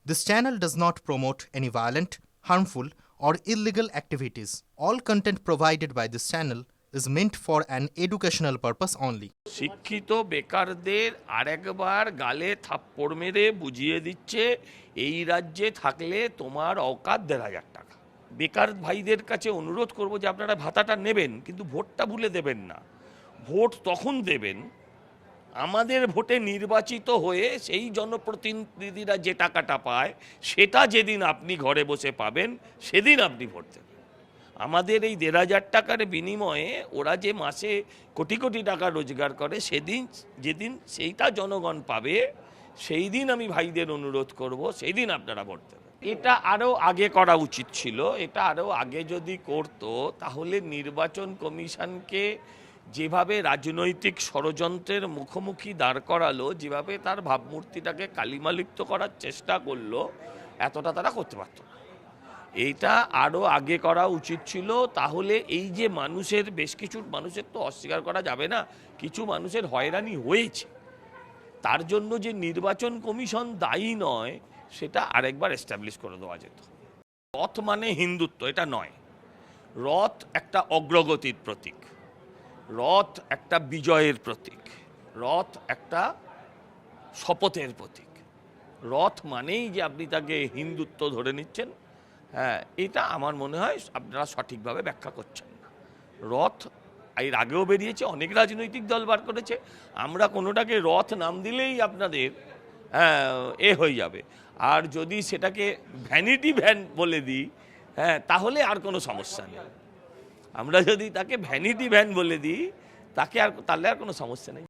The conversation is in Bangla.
This channel does not promote any violent, harmful, or illegal activities. All content provided by this channel is meant for an educational purpose only. শিক্ষিত বেকারদের আরেকবার গালে থাপ্পড় মেরে বুঝিয়ে দিচ্ছে এই রাজ্যে থাকলে তোমার অকাত ১,৫০০ টাকা। বেকার ভাইদের কাছে অনুরোধ করব যে আপনারা ভাতাটা নেবেন, কিন্তু ভোটটা ভুলে দেবেন না। ভোট তখন দেবেন আমাদের ভোটে নির্বাচিত হয়ে সেই জনপ্রতিনিধিরা যে টাকাটা পায় সেটা যেদিন আপনি ঘরে বসে পাবেন সেদিন আপনি ভোট দেবেন। আমাদের এই ১,৫০০ টাকার বিনিময়ে ওরা যে মাসে কোটি কোটি টাকা রোজগার করে যেদিন সেইটা জনগণ পাবে সেই দিন আমি ভাইদের অনুরোধ করব সেই দিন আপনারা ভোট দেবেন। এটা আরও আগে করা উচিত ছিল। এটা আরও আগে যদি করতো তাহলে নির্বাচন কমিশনকে যেভাবে রাজনৈতিক ষড়যন্ত্রের মুখোমুখি দাঁড় করালো, যেভাবে তার ভাবমূর্তিটাকে কালিমালিপ্ত করার চেষ্টা করলো, এতটা তারা করতে পারত না। এইটা আরও আগে করা উচিত ছিল। তাহলে এই যে মানুষের বেশ কিছু মানুষের তো অস্বীকার করা যাবে না, কিছু মানুষের হয়রানি হয়েছে, তার জন্য যে নির্বাচন কমিশন দায়ী নয় সেটা আরেকবার এস্টাবলিশ করে দেওয়া যেত। রথ মানে হিন্দুত্ব এটা নয়। রথ একটা অগ্রগতির প্রতীক, রথ একটা বিজয়ের প্রতীক, রথ একটা শপথের প্রতীক। রথ মানেই যে আপনি তাকে হিন্দুত্ব ধরে নিচ্ছেন, হ্যাঁ, এটা আমার মনে হয় আপনারা সঠিকভাবে ব্যাখ্যা করছেন না। রথ এর আগেও বেরিয়েছে, অনেক রাজনৈতিক দল বার করেছে। আমরা কোনোটাকে রথ নাম দিলেই আপনাদের হয়ে যাবে। আর যদি সেটাকে ভ্যানিটি ভ্যান বলে দিই, হ্যাঁ, তাহলে আর কোনো সমস্যা নেই। আমরা যদি তাকে ভ্যানিটি ভ্যান বলে দিই তাহলে আর কোনো সমস্যা নেই।